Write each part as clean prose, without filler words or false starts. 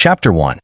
Chapter 1.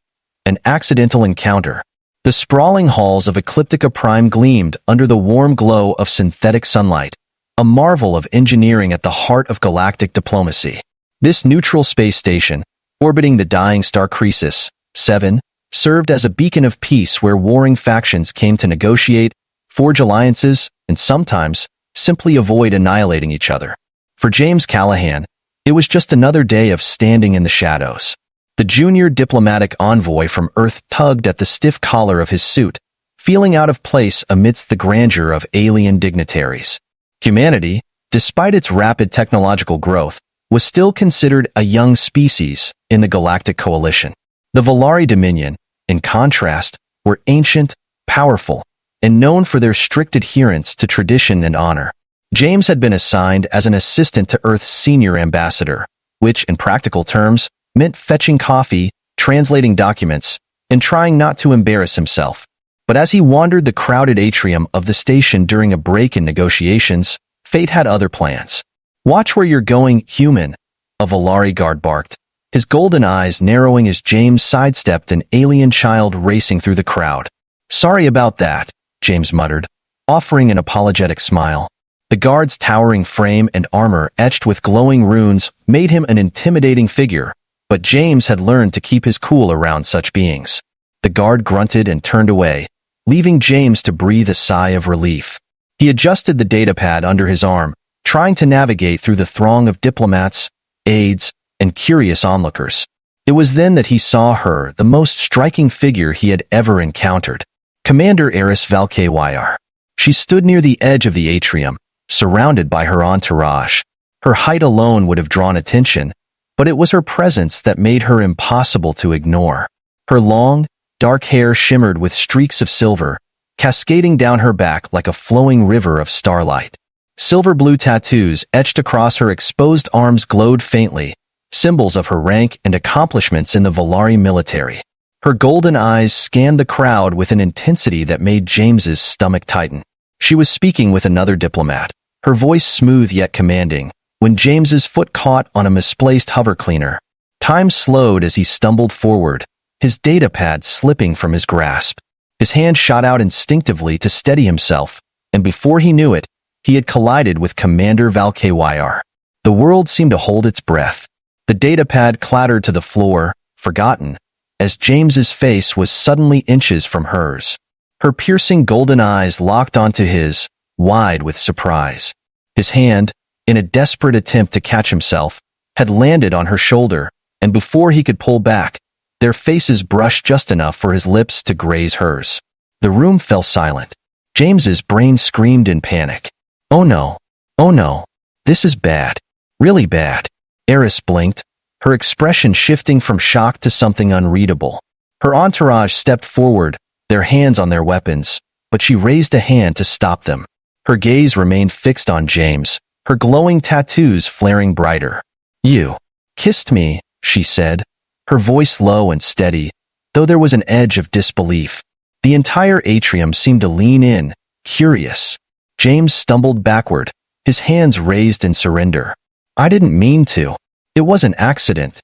An Accidental Encounter. The sprawling halls of Ecliptica Prime gleamed under the warm glow of synthetic sunlight, a marvel of engineering at the heart of galactic diplomacy. This neutral space station, orbiting the dying star Croesus 7, served as a beacon of peace where warring factions came to negotiate, forge alliances, and sometimes simply avoid annihilating each other. For James Callahan, it was just another day of standing in the shadows. The junior diplomatic envoy from Earth tugged at the stiff collar of his suit, feeling out of place amidst the grandeur of alien dignitaries. Humanity, despite its rapid technological growth, was still considered a young species in the Galactic Coalition. The Volari Dominion, in contrast, were ancient, powerful, and known for their strict adherence to tradition and honor. James had been assigned as an assistant to Earth's senior ambassador, which, in practical terms, meant fetching coffee, translating documents, and trying not to embarrass himself. But as he wandered the crowded atrium of the station during a break in negotiations, fate had other plans. "Watch where you're going, human," a Volari guard barked, his golden eyes narrowing as James sidestepped an alien child racing through the crowd. "Sorry about that," James muttered, offering an apologetic smile. The guard's towering frame and armor etched with glowing runes made him an intimidating figure, but James had learned to keep his cool around such beings. The guard grunted and turned away, leaving James to breathe a sigh of relief. He adjusted the datapad under his arm, trying to navigate through the throng of diplomats, aides, and curious onlookers. It was then that he saw her, the most striking figure he had ever encountered. Commander Eris Valkyr. She stood near the edge of the atrium, surrounded by her entourage. Her height alone would have drawn attention, but it was her presence that made her impossible to ignore. Her long, dark hair shimmered with streaks of silver, cascading down her back like a flowing river of starlight. Silver-blue tattoos etched across her exposed arms glowed faintly, symbols of her rank and accomplishments in the Volari military. Her golden eyes scanned the crowd with an intensity that made James's stomach tighten. She was speaking with another diplomat, her voice smooth yet commanding, when James's foot caught on a misplaced hover cleaner. Time slowed as he stumbled forward, his datapad slipping from his grasp. His hand shot out instinctively to steady himself, and before he knew it, he had collided with Commander Valkyr. The world seemed to hold its breath. The datapad clattered to the floor, forgotten, as James's face was suddenly inches from hers. Her piercing golden eyes locked onto his, wide with surprise. His hand, in a desperate attempt to catch himself, had landed on her shoulder, and before he could pull back, their faces brushed just enough for his lips to graze hers. The room fell silent. James's brain screamed in panic. "Oh no. Oh no. This is bad. Really bad." Eris blinked, her expression shifting from shock to something unreadable. Her entourage stepped forward, their hands on their weapons, but she raised a hand to stop them. Her gaze remained fixed on James, her glowing tattoos flaring brighter. "You kissed me," she said, her voice low and steady, though there was an edge of disbelief. The entire atrium seemed to lean in, curious. James stumbled backward, his hands raised in surrender. "I didn't mean to. It was an accident."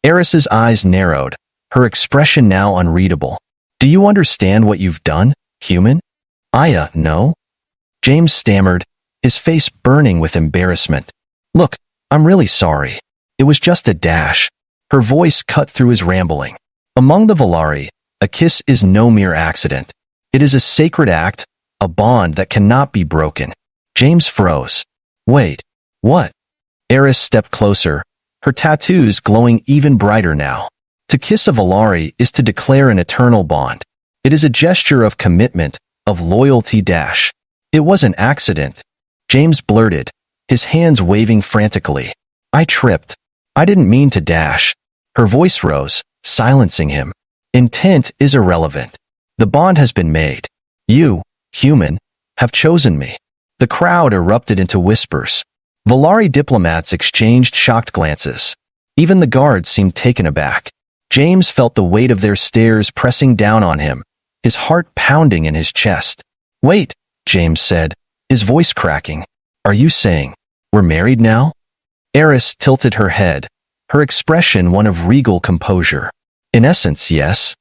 Eris's eyes narrowed, her expression now unreadable. "Do you understand what you've done, human?" No." James stammered, his face burning with embarrassment. "Look, I'm really sorry. It was just a dash." Her voice cut through his rambling. Among the Volari, a kiss is no mere accident. It is a sacred act, a bond that cannot be broken. James froze. "Wait, what?" Eris stepped closer, her tattoos glowing even brighter now. To kiss a Volari is to declare an eternal bond. It is a gesture of commitment, of loyalty. It was an accident, James blurted, his hands waving frantically. "I tripped. I didn't mean to dash." Her voice rose, silencing him. "Intent is irrelevant. The bond has been made. You, human, have chosen me." The crowd erupted into whispers. Volari diplomats exchanged shocked glances. Even the guards seemed taken aback. James felt the weight of their stares pressing down on him, his heart pounding in his chest. "Wait," James said, his voice cracking. "Are you saying we're married now?" Eris tilted her head, her expression one of regal composure. In essence, yes.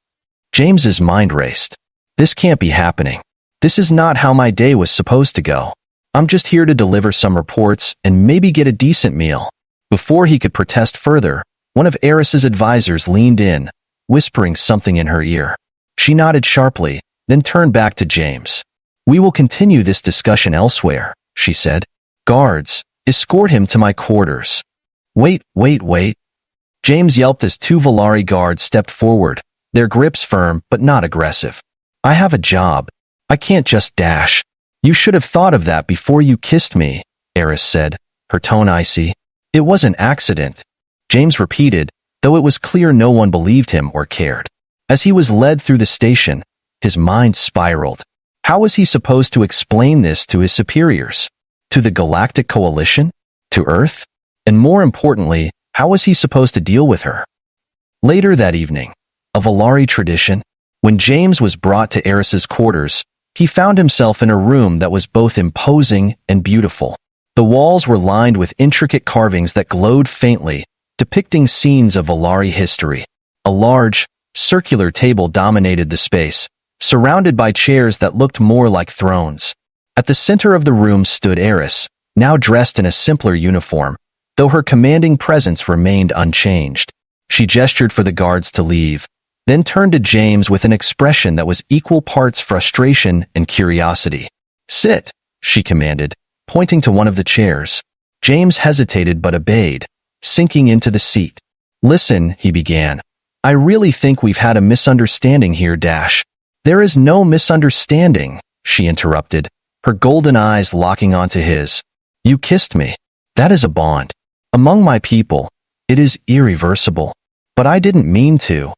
James's mind raced. This can't be happening. This is not how my day was supposed to go. I'm just here to deliver some reports and maybe get a decent meal. Before he could protest further, one of Eris's advisors leaned in, whispering something in her ear. She nodded sharply, then turned back to James. We will continue this discussion elsewhere, she said. Guards, escort him to my quarters. Wait. James yelped as two Volari guards stepped forward, their grips firm but not aggressive. I have a job. I can't just dash. You should have thought of that before you kissed me, Eris said, her tone icy. It was an accident, James repeated, though it was clear no one believed him or cared. As he was led through the station, his mind spiraled. How was he supposed to explain this to his superiors? To the Galactic Coalition? To Earth? And more importantly, how was he supposed to deal with her? Later that evening, a Volari tradition, when James was brought to Eris's quarters, he found himself in a room that was both imposing and beautiful. The walls were lined with intricate carvings that glowed faintly, depicting scenes of Volari history. A large, circular table dominated the space, surrounded by chairs that looked more like thrones. At the center of the room stood Eris, now dressed in a simpler uniform, though her commanding presence remained unchanged. She gestured for the guards to leave, then turned to James with an expression that was equal parts frustration and curiosity. Sit, she commanded, pointing to one of the chairs. James hesitated but obeyed, sinking into the seat. Listen, he began. I really think we've had a misunderstanding here, Dash. There is no misunderstanding, she interrupted, her golden eyes locking onto his. You kissed me. That is a bond. Among my people, it is irreversible. But I didn't mean to.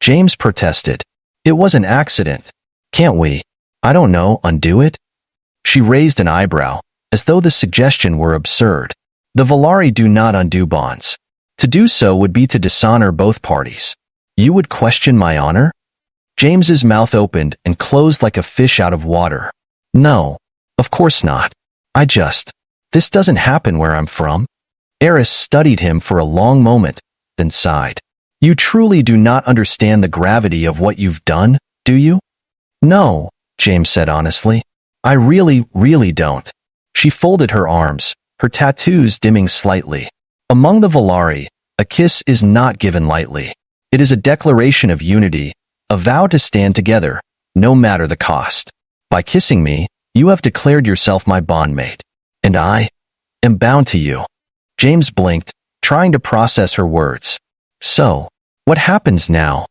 James protested. It was an accident. Can't we, I don't know, undo it? She raised an eyebrow, as though the suggestion were absurd. The Volari do not undo bonds. To do so would be to dishonor both parties. You would question my honor? James's mouth opened and closed like a fish out of water. No, of course not. This doesn't happen where I'm from. Eris studied him for a long moment, then sighed. You truly do not understand the gravity of what you've done, do you? No, James said honestly. I really don't. She folded her arms, her tattoos dimming slightly. Among the Volari, a kiss is not given lightly. It is a declaration of unity, a vow to stand together, no matter the cost. By kissing me, you have declared yourself my bondmate, and I am bound to you. James blinked, trying to process her words. So, what happens now?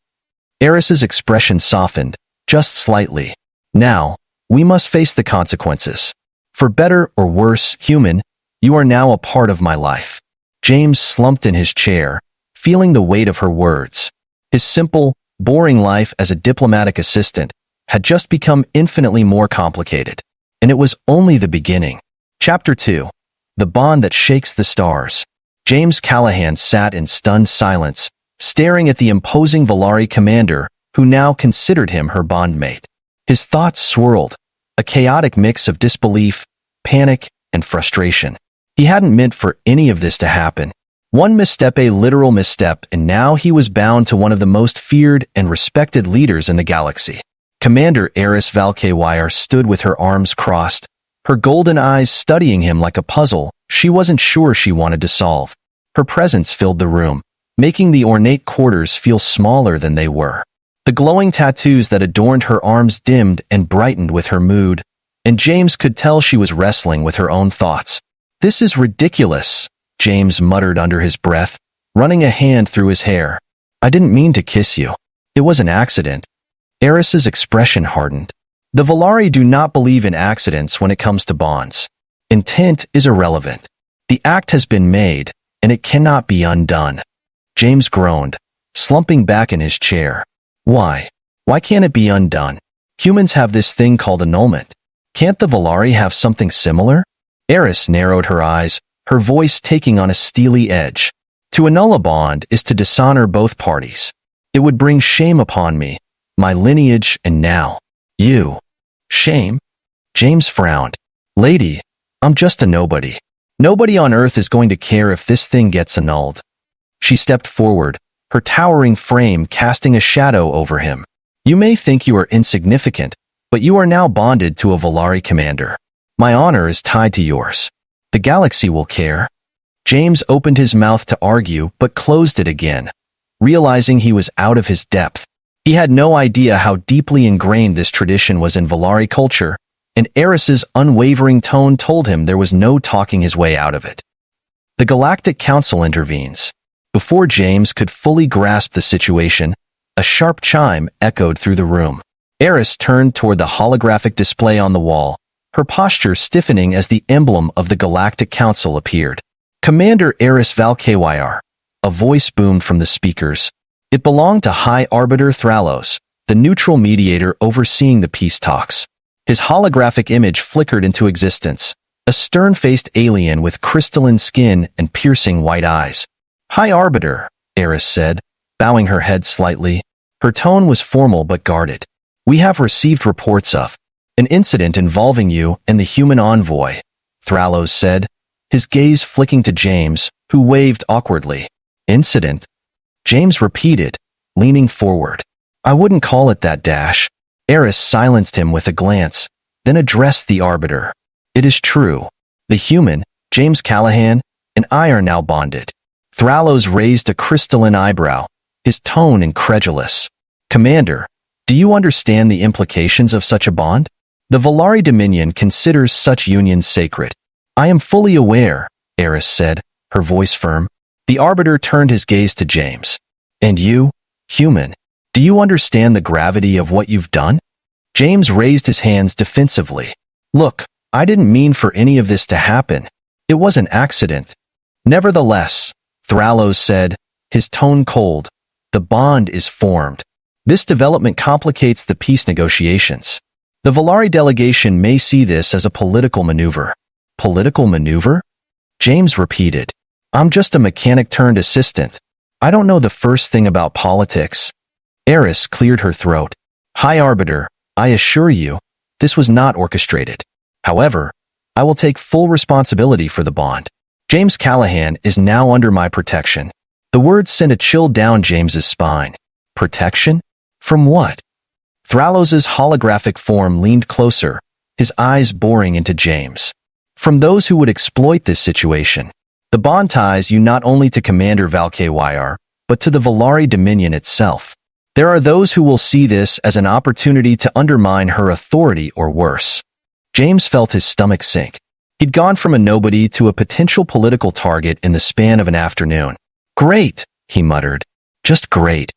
Eris's expression softened, just slightly. Now, we must face the consequences. For better or worse, human, you are now a part of my life. James slumped in his chair, feeling the weight of her words. His simple, boring life as a diplomatic assistant had just become infinitely more complicated. And it was only the beginning. Chapter 2. The Bond That Shakes the Stars. James Callahan sat in stunned silence, staring at the imposing Volari commander, who now considered him her bondmate. His thoughts swirled, a chaotic mix of disbelief, panic, and frustration. He hadn't meant for any of this to happen. One misstep, a literal misstep, and now he was bound to one of the most feared and respected leaders in the galaxy. Commander Eris Valkyr stood with her arms crossed, her golden eyes studying him like a puzzle she wasn't sure she wanted to solve. Her presence filled the room, making the ornate quarters feel smaller than they were. The glowing tattoos that adorned her arms dimmed and brightened with her mood, and James could tell she was wrestling with her own thoughts. This is ridiculous, James muttered under his breath, running a hand through his hair. I didn't mean to kiss you. It was an accident. Eris's expression hardened. The Volari do not believe in accidents when it comes to bonds. Intent is irrelevant. The act has been made, and it cannot be undone. James groaned, slumping back in his chair. Why? Why can't it be undone? Humans have this thing called annulment. Can't the Volari have something similar? Eris narrowed her eyes, her voice taking on a steely edge. To annul a bond is to dishonor both parties. It would bring shame upon me, my lineage, and now, you. Shame? James frowned. Lady, I'm just a nobody. Nobody on Earth is going to care if this thing gets annulled. She stepped forward, her towering frame casting a shadow over him. You may think you are insignificant, but you are now bonded to a Volari commander. My honor is tied to yours. The galaxy will care. James opened his mouth to argue, but closed it again, realizing he was out of his depth. He had no idea how deeply ingrained this tradition was in Volari culture, and Eris's unwavering tone told him there was no talking his way out of it. The Galactic Council intervenes. Before James could fully grasp the situation, a sharp chime echoed through the room. Eris turned toward the holographic display on the wall, her posture stiffening as the emblem of the Galactic Council appeared. Commander Eris Valkyr. A voice boomed from the speakers. It belonged to High Arbiter Thralos, the neutral mediator overseeing the peace talks. His holographic image flickered into existence, a stern-faced alien with crystalline skin and piercing white eyes. High Arbiter, Eris said, bowing her head slightly. Her tone was formal but guarded. We have received reports of an incident involving you and the human envoy, Thralos said, his gaze flicking to James, who waved awkwardly. Incident? James repeated, leaning forward. I wouldn't call it that, Dash. Eris silenced him with a glance, then addressed the Arbiter. It is true. The human, James Callahan, and I are now bonded. Thralos raised a crystalline eyebrow, his tone incredulous. Commander, do you understand the implications of such a bond? The Volari Dominion considers such unions sacred. I am fully aware, Eris said, her voice firm. The Arbiter turned his gaze to James. And you, human, do you understand the gravity of what you've done? James raised his hands defensively. Look, I didn't mean for any of this to happen. It was an accident. Nevertheless, Thralos said, his tone cold, the bond is formed. This development complicates the peace negotiations. The Volari delegation may see this as a political maneuver. Political maneuver? James repeated. I'm just a mechanic turned assistant. I don't know the first thing about politics. Eris cleared her throat. High Arbiter, I assure you, this was not orchestrated. However, I will take full responsibility for the bond. James Callahan is now under my protection. The words sent a chill down James's spine. Protection? From what? Thralos's holographic form leaned closer, his eyes boring into James. From those who would exploit this situation. The bond ties you not only to Commander Valkyr, but to the Volari Dominion itself. There are those who will see this as an opportunity to undermine her authority or worse. James felt his stomach sink. He'd gone from a nobody to a potential political target in the span of an afternoon. Great, he muttered. Just great.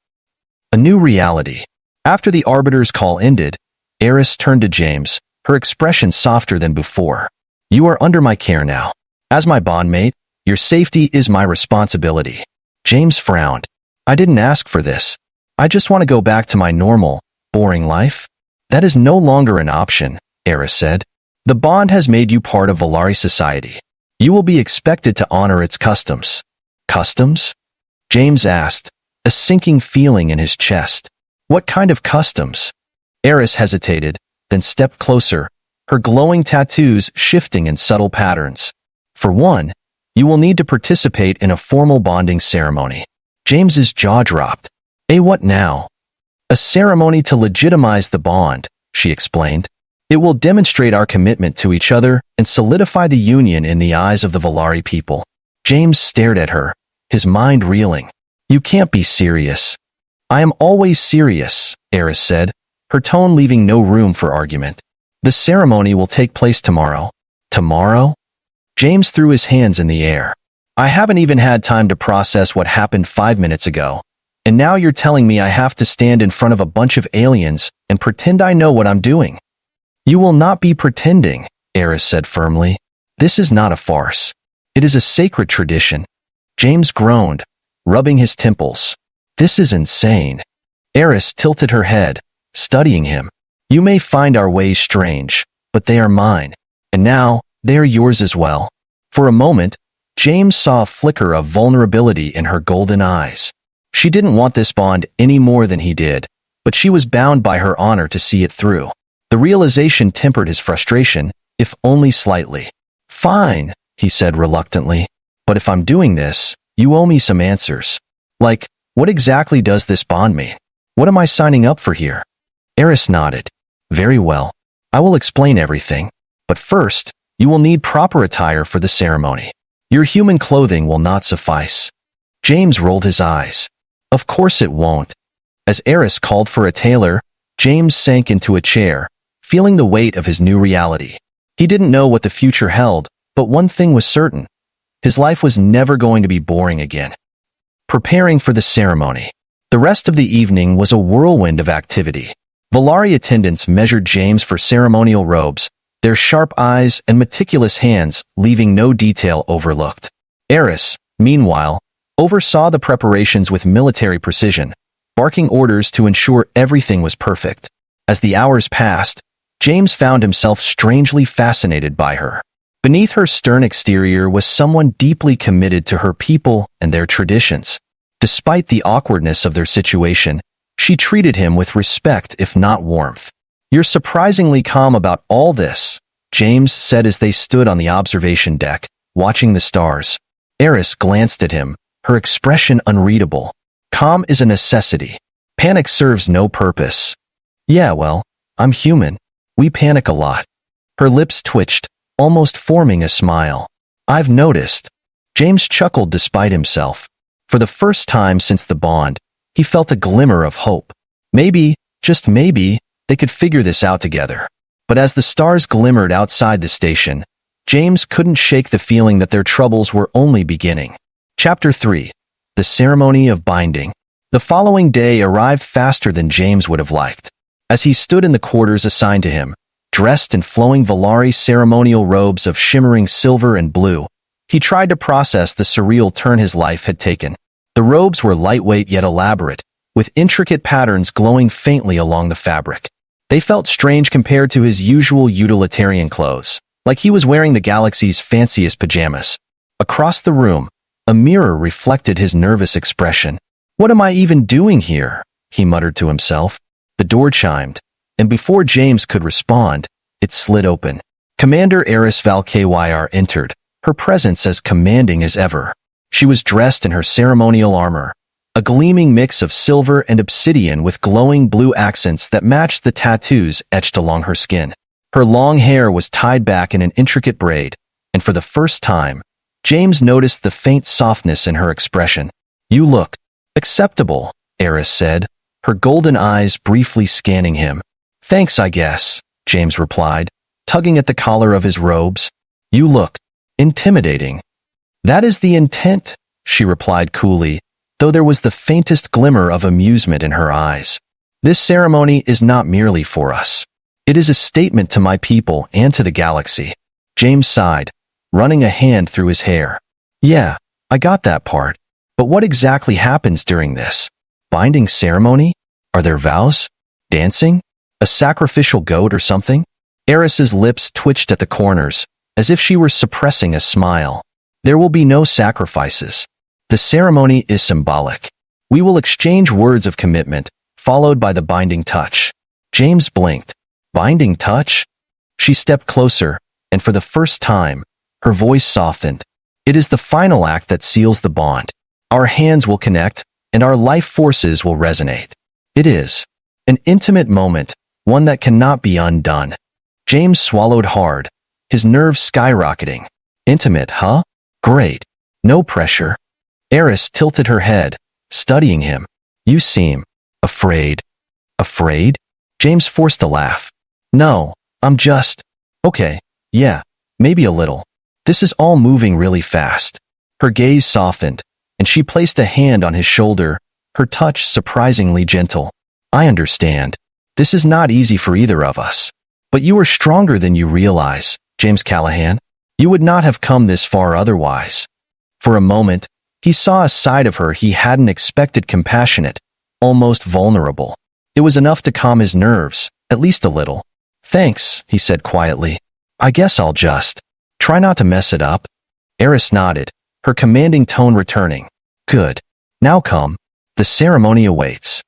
A new reality. After the Arbiter's call ended, Eris turned to James, her expression softer than before. You are under my care now. As my bondmate, your safety is my responsibility. James frowned. I didn't ask for this. I just want to go back to my normal, boring life. That is no longer an option, Eris said. The bond has made you part of Volari society. You will be expected to honor its customs. Customs? James asked, a sinking feeling in his chest. What kind of customs? Eris hesitated, then stepped closer, her glowing tattoos shifting in subtle patterns. For one, you will need to participate in a formal bonding ceremony. James's jaw dropped. What now? A ceremony to legitimize the bond, she explained. It will demonstrate our commitment to each other and solidify the union in the eyes of the Volari people. James stared at her, his mind reeling. You can't be serious. I am always serious, Eris said, her tone leaving no room for argument. The ceremony will take place tomorrow. Tomorrow? James threw his hands in the air. I haven't even had time to process what happened 5 minutes ago. And now you're telling me I have to stand in front of a bunch of aliens and pretend I know what I'm doing. You will not be pretending, Eris said firmly. This is not a farce. It is a sacred tradition. James groaned, rubbing his temples. This is insane. Eris tilted her head, studying him. You may find our ways strange, but they are mine. And now, they are yours as well. For a moment, James saw a flicker of vulnerability in her golden eyes. She didn't want this bond any more than he did, but she was bound by her honor to see it through. The realization tempered his frustration, if only slightly. Fine, he said reluctantly, but if I'm doing this, you owe me some answers. Like, What exactly does this bond mean? What am I signing up for here? Eris nodded. Very well. I will explain everything. But first, you will need proper attire for the ceremony. Your human clothing will not suffice. James rolled his eyes. Of course it won't. As Eris called for a tailor, James sank into a chair, feeling the weight of his new reality. He didn't know what the future held, but one thing was certain. His life was never going to be boring again. Preparing for the ceremony. The rest of the evening was a whirlwind of activity. Valari attendants measured James for ceremonial robes, their sharp eyes and meticulous hands leaving no detail overlooked. Eris, meanwhile, oversaw the preparations with military precision, barking orders to ensure everything was perfect. As the hours passed, James found himself strangely fascinated by her. Beneath her stern exterior was someone deeply committed to her people and their traditions. Despite the awkwardness of their situation, she treated him with respect if not warmth. You're surprisingly calm about all this, James said as they stood on the observation deck, watching the stars. Eris glanced at him, her expression unreadable. Calm is a necessity. Panic serves no purpose. Yeah, well, I'm human. We panic a lot. Her lips twitched, almost forming a smile. I've noticed. James chuckled despite himself. For the first time since the bond, he felt a glimmer of hope. Maybe, just maybe, they could figure this out together. But as the stars glimmered outside the station, James couldn't shake the feeling that their troubles were only beginning. Chapter 3. The Ceremony of Binding. The following day arrived faster than James would have liked. As he stood in the quarters assigned to him, dressed in flowing Valari ceremonial robes of shimmering silver and blue, he tried to process the surreal turn his life had taken. The robes were lightweight yet elaborate, with intricate patterns glowing faintly along the fabric. They felt strange compared to his usual utilitarian clothes, like he was wearing the galaxy's fanciest pajamas. Across the room, a mirror reflected his nervous expression. What am I even doing here? He muttered to himself. The door chimed, and before James could respond, it slid open. Commander Eris Valkyr entered, her presence as commanding as ever. She was dressed in her ceremonial armor, a gleaming mix of silver and obsidian with glowing blue accents that matched the tattoos etched along her skin. Her long hair was tied back in an intricate braid, and for the first time, James noticed the faint softness in her expression. You look acceptable, Eris said, her golden eyes briefly scanning him. Thanks, I guess, James replied, tugging at the collar of his robes. You look intimidating. That is the intent, she replied coolly, though there was the faintest glimmer of amusement in her eyes. This ceremony is not merely for us. It is a statement to my people and to the galaxy. James sighed, running a hand through his hair. Yeah, I got that part. But what exactly happens during this? Binding ceremony? Are there vows? Dancing? A sacrificial goat or something? Eris's lips twitched at the corners, as if she were suppressing a smile. There will be no sacrifices. The ceremony is symbolic. We will exchange words of commitment, followed by the binding touch. James blinked. Binding touch? She stepped closer, and for the first time, her voice softened. It is the final act that seals the bond. Our hands will connect, and our life forces will resonate. It is an intimate moment, one that cannot be undone. James swallowed hard, his nerves skyrocketing. Intimate, huh? Great. No pressure. Eris tilted her head, studying him. You seem afraid. Afraid? James forced a laugh. No, I'm just... Okay, yeah, maybe a little. This is all moving really fast. Her gaze softened, and she placed a hand on his shoulder, her touch surprisingly gentle. I understand. This is not easy for either of us. But you are stronger than you realize, James Callahan. You would not have come this far otherwise. For a moment, he saw a side of her he hadn't expected, compassionate, almost vulnerable. It was enough to calm his nerves, at least a little. Thanks, he said quietly. I guess I'll just try not to mess it up. Eris nodded, her commanding tone returning. Good. Now come. The ceremony awaits.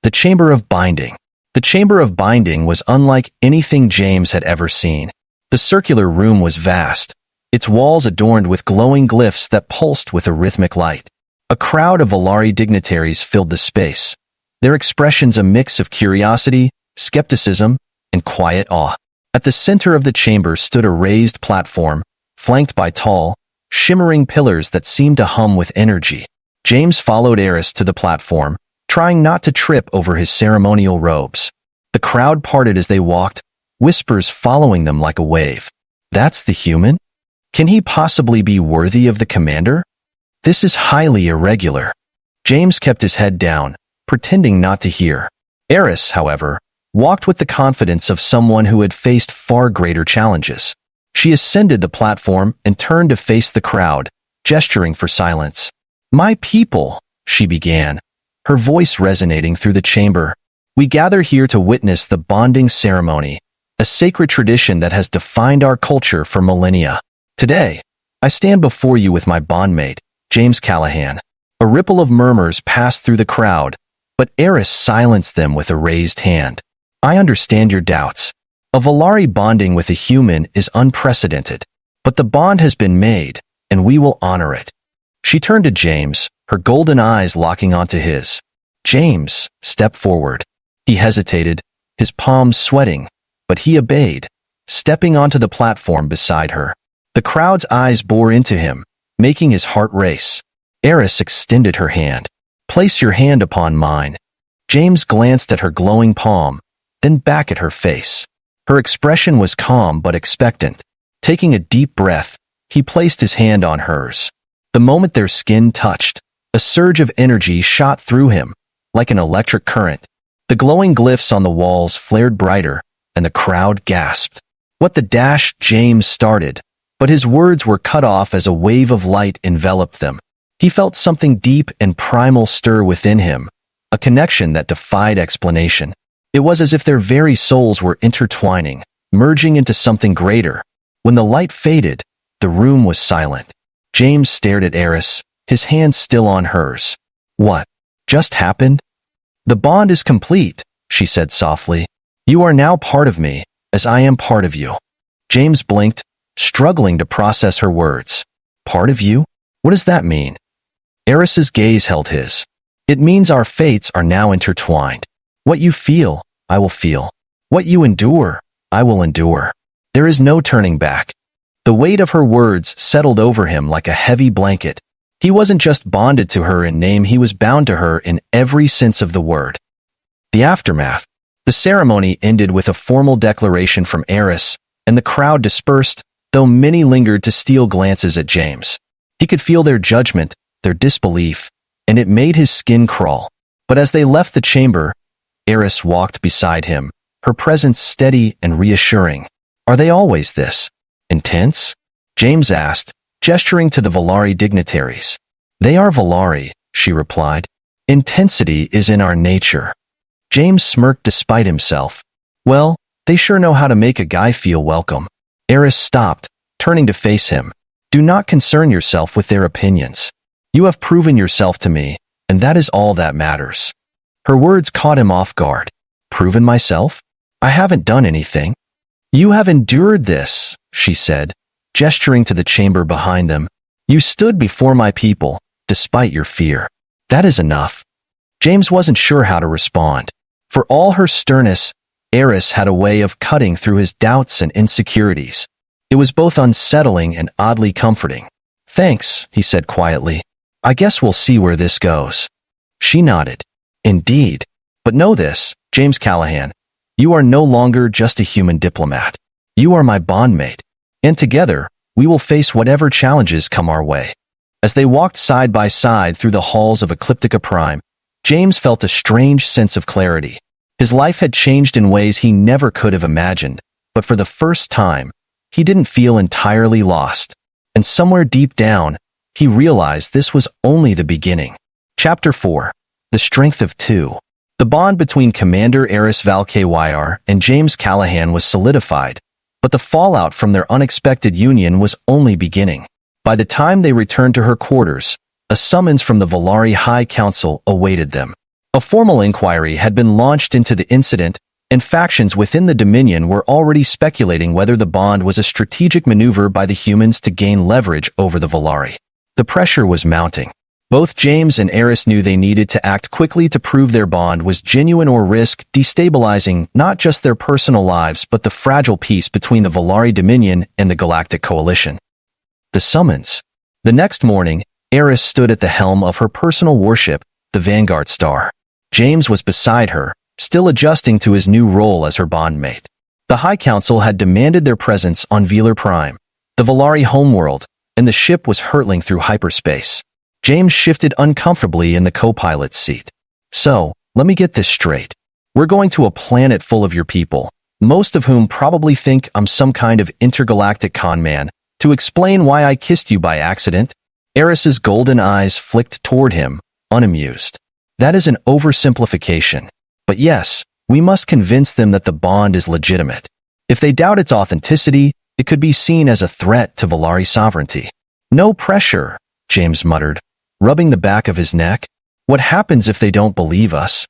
The Chamber of Binding. The Chamber of Binding was unlike anything James had ever seen. The circular room was vast, its walls adorned with glowing glyphs that pulsed with a rhythmic light. A crowd of Valari dignitaries filled the space, their expressions a mix of curiosity, skepticism, and quiet awe. At the center of the chamber stood a raised platform, flanked by tall, shimmering pillars that seemed to hum with energy. James followed Eris to the platform, trying not to trip over his ceremonial robes. The crowd parted as they walked, whispers following them like a wave. That's the human? Can he possibly be worthy of the commander? This is highly irregular. James kept his head down, pretending not to hear. Eris, however, walked with the confidence of someone who had faced far greater challenges. She ascended the platform and turned to face the crowd, gesturing for silence. "My people," she began, her voice resonating through the chamber. "We gather here to witness the bonding ceremony, a sacred tradition that has defined our culture for millennia. Today, I stand before you with my bondmate, James Callahan." A ripple of murmurs passed through the crowd, but Eris silenced them with a raised hand. "I understand your doubts. A Valari bonding with a human is unprecedented, but the bond has been made, and we will honor it." She turned to James, her golden eyes locking onto his. James stepped forward. He hesitated, his palms sweating, but he obeyed, stepping onto the platform beside her. The crowd's eyes bore into him, making his heart race. Eris extended her hand. "Place your hand upon mine." James glanced at her glowing palm, then back at her face. Her expression was calm but expectant. Taking a deep breath, he placed his hand on hers. The moment their skin touched, a surge of energy shot through him, like an electric current. The glowing glyphs on the walls flared brighter, and the crowd gasped. "What the dash?" James started, but his words were cut off as a wave of light enveloped them. He felt something deep and primal stir within him, a connection that defied explanation. It was as if their very souls were intertwining, merging into something greater. When the light faded, the room was silent. James stared at Eris, his hand still on hers. "What just happened?" "The bond is complete," she said softly. "You are now part of me, as I am part of you." James blinked, struggling to process her words. "Part of you? What does that mean?" Eris's gaze held his. "It means our fates are now intertwined. What you feel, I will feel. What you endure, I will endure. There is no turning back." The weight of her words settled over him like a heavy blanket. He wasn't just bonded to her in name, he was bound to her in every sense of the word. The aftermath. The ceremony ended with a formal declaration from Eris, and the crowd dispersed, though many lingered to steal glances at James. He could feel their judgment, their disbelief, and it made his skin crawl. But as they left the chamber, Eris walked beside him, her presence steady and reassuring. "Are they always this intense?" James asked, gesturing to the Valari dignitaries. "They are Valari," she replied. "Intensity is in our nature." James smirked despite himself. "Well, they sure know how to make a guy feel welcome." Eris stopped, turning to face him. "Do not concern yourself with their opinions. You have proven yourself to me, and that is all that matters." Her words caught him off guard. "Proven myself? I haven't done anything." "You have endured this," she said, gesturing to the chamber behind them. "You stood before my people, despite your fear. That is enough." James wasn't sure how to respond. For all her sternness, Eris had a way of cutting through his doubts and insecurities. It was both unsettling and oddly comforting. "Thanks," he said quietly. "I guess we'll see where this goes." She nodded. "Indeed. But know this, James Callahan, you are no longer just a human diplomat. You are my bondmate. And together, we will face whatever challenges come our way." As they walked side by side through the halls of Ecliptica Prime, James felt a strange sense of clarity. His life had changed in ways he never could have imagined, but for the first time, he didn't feel entirely lost. And somewhere deep down, he realized this was only the beginning. Chapter 4. The Strength of Two. The bond between Commander Eris Valkyr and James Callahan was solidified, but the fallout from their unexpected union was only beginning. By the time they returned to her quarters, a summons from the Valari High Council awaited them. A formal inquiry had been launched into the incident, and factions within the Dominion were already speculating whether the bond was a strategic maneuver by the humans to gain leverage over the Valari. The pressure was mounting. Both James and Eris knew they needed to act quickly to prove their bond was genuine or risk destabilizing not just their personal lives but the fragile peace between the Volari Dominion and the Galactic Coalition. The summons. The next morning, Eris stood at the helm of her personal warship, the Vanguard Star. James was beside her, still adjusting to his new role as her bondmate. The High Council had demanded their presence on Velar Prime, the Volari homeworld, and the ship was hurtling through hyperspace. James shifted uncomfortably in the co-pilot's seat. So, let me get this straight. We're going to a planet full of your people, most of whom probably think I'm some kind of intergalactic con man, to explain why I kissed you by accident? Eris's golden eyes flicked toward him, unamused. That is an oversimplification. But yes, we must convince them that the bond is legitimate. If they doubt its authenticity, it could be seen as a threat to Volari sovereignty. No pressure, James muttered, rubbing the back of his neck. What happens if they don't believe us?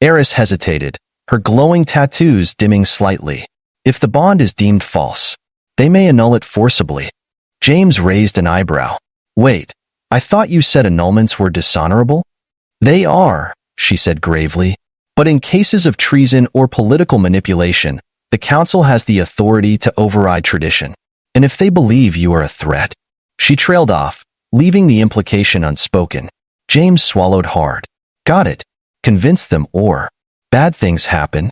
Eris hesitated, her glowing tattoos dimming slightly. If the bond is deemed false, they may annul it forcibly. James raised an eyebrow. Wait, I thought you said annulments were dishonorable? They are, she said gravely. But in cases of treason or political manipulation, the Council has the authority to override tradition. And if they believe you are a threat, she trailed off, leaving the implication unspoken. James swallowed hard. Got it. Convince them or bad things happen.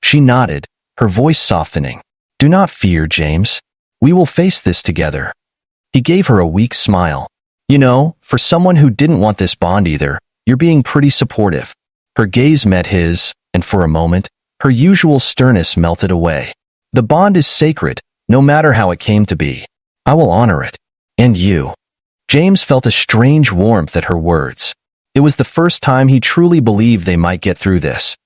She nodded, her voice softening. Do not fear, James. We will face this together. He gave her a weak smile. You know, for someone who didn't want this bond either, you're being pretty supportive. Her gaze met his, and for a moment, her usual sternness melted away. The bond is sacred, no matter how it came to be. I will honor it. And you. James felt a strange warmth at her words. It was the first time he truly believed they might get through this.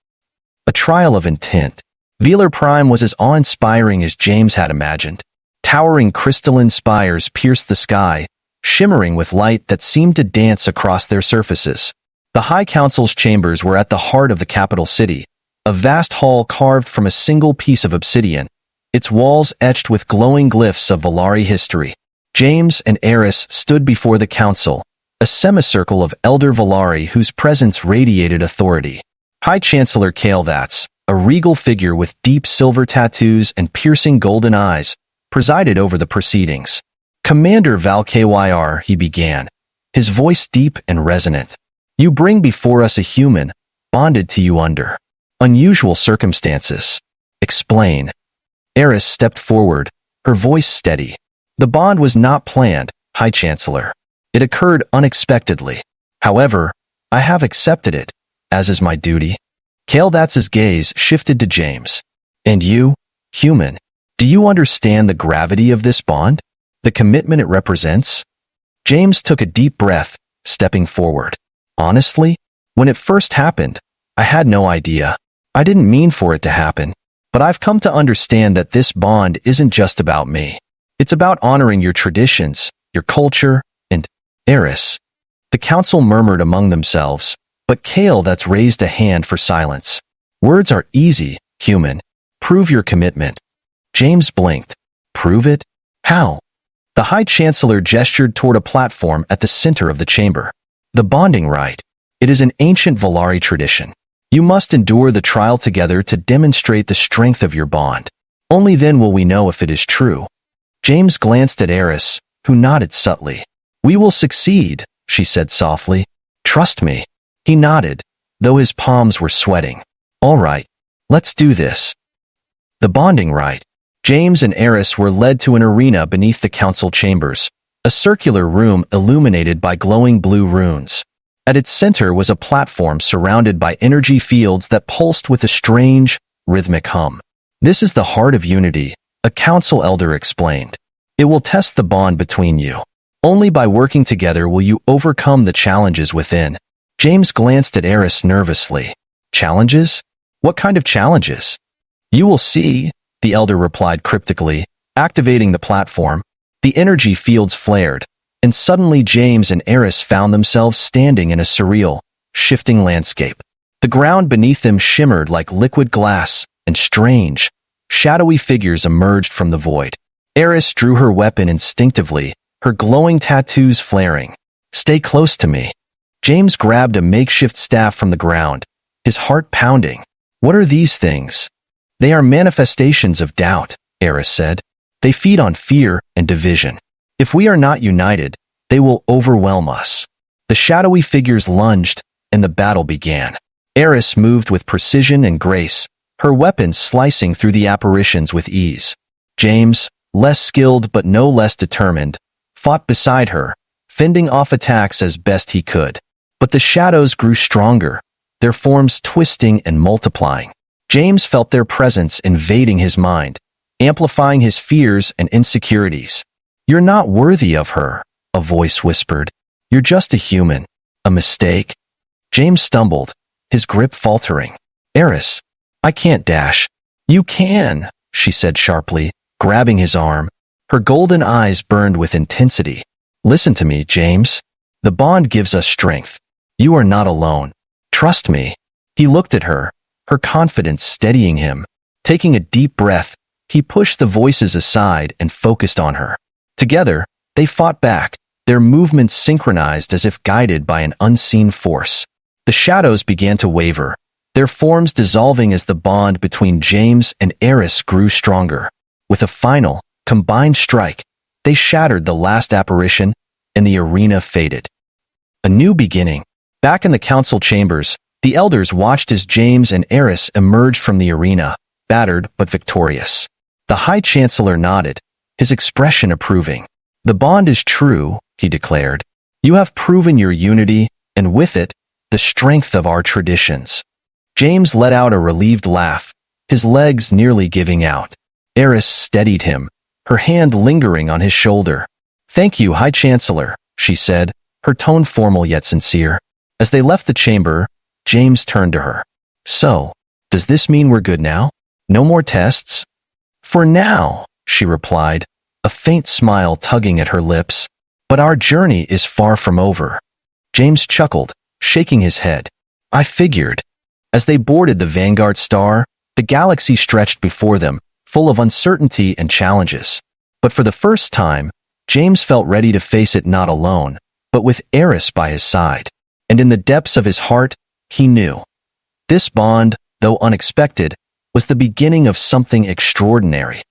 A trial of intent. Velar Prime was as awe-inspiring as James had imagined. Towering crystalline spires pierced the sky, shimmering with light that seemed to dance across their surfaces. The High Council's chambers were at the heart of the capital city, a vast hall carved from a single piece of obsidian, its walls etched with glowing glyphs of Volari history. James and Eris stood before the council, a semicircle of elder Volari whose presence radiated authority. High Chancellor Kael'thas, a regal figure with deep silver tattoos and piercing golden eyes, presided over the proceedings. Commander Valkyr, he began, his voice deep and resonant. You bring before us a human, bonded to you under unusual circumstances. Explain. Eris stepped forward, her voice steady. The bond was not planned, High Chancellor. It occurred unexpectedly. However, I have accepted it, as is my duty. Kael'thas's gaze shifted to James. And you, human, do you understand the gravity of this bond? The commitment it represents? James took a deep breath, stepping forward. Honestly, when it first happened, I had no idea. I didn't mean for it to happen. But I've come to understand that this bond isn't just about me. It's about honoring your traditions, your culture, and Eris. The council murmured among themselves, but Kael'thas raised a hand for silence. Words are easy, human. Prove your commitment. James blinked. Prove it? How? The High Chancellor gestured toward a platform at the center of the chamber. The bonding rite. It is an ancient Volari tradition. You must endure the trial together to demonstrate the strength of your bond. Only then will we know if it is true. James glanced at Eris, who nodded subtly. We will succeed, she said softly. Trust me. He nodded, though his palms were sweating. All right, let's do this. The bonding rite. James and Eris were led to an arena beneath the council chambers, a circular room illuminated by glowing blue runes. At its center was a platform surrounded by energy fields that pulsed with a strange, rhythmic hum. This is the heart of unity, a council elder explained. It will test the bond between you. Only by working together will you overcome the challenges within. James glanced at Eris nervously. Challenges? What kind of challenges? You will see, the elder replied cryptically, activating the platform. The energy fields flared, and suddenly James and Eris found themselves standing in a surreal, shifting landscape. The ground beneath them shimmered like liquid glass, and strange, shadowy figures emerged from the void. Eris drew her weapon instinctively, her glowing tattoos flaring. Stay close to me. James grabbed a makeshift staff from the ground, his heart pounding. What are these things? They are manifestations of doubt, Eris said. They feed on fear and division. If we are not united, they will overwhelm us. The shadowy figures lunged, and the battle began. Eris moved with precision and grace, her weapons slicing through the apparitions with ease. James, less skilled but no less determined, fought beside her, fending off attacks as best he could. But the shadows grew stronger, their forms twisting and multiplying. James felt their presence invading his mind, amplifying his fears and insecurities. "You're not worthy of her," a voice whispered. "You're just a human. A mistake." James stumbled, his grip faltering. "Eris, I can't dash." "You can," she said sharply, grabbing his arm. Her golden eyes burned with intensity. "Listen to me, James. The bond gives us strength. You are not alone. Trust me." He looked at her, her confidence steadying him. Taking a deep breath, he pushed the voices aside and focused on her. Together, they fought back, their movements synchronized as if guided by an unseen force. The shadows began to waver, their forms dissolving as the bond between James and Eris grew stronger. With a final, combined strike, they shattered the last apparition, and the arena faded. A new beginning. Back in the council chambers, the elders watched as James and Eris emerged from the arena, battered but victorious. The High Chancellor nodded, his expression approving. "The bond is true," he declared. "You have proven your unity, and with it, the strength of our traditions." James let out a relieved laugh, his legs nearly giving out. Eris steadied him, her hand lingering on his shoulder. "Thank you, High Chancellor," she said, her tone formal yet sincere. As they left the chamber, James turned to her. "So, does this mean we're good now? No more tests?" "For now," she replied, a faint smile tugging at her lips. "But our journey is far from over." James chuckled, shaking his head. "I figured." As they boarded the Vanguard star, the galaxy stretched before them, full of uncertainty and challenges. But for the first time, James felt ready to face it not alone, but with Eris by his side. And in the depths of his heart, he knew. This bond, though unexpected, was the beginning of something extraordinary.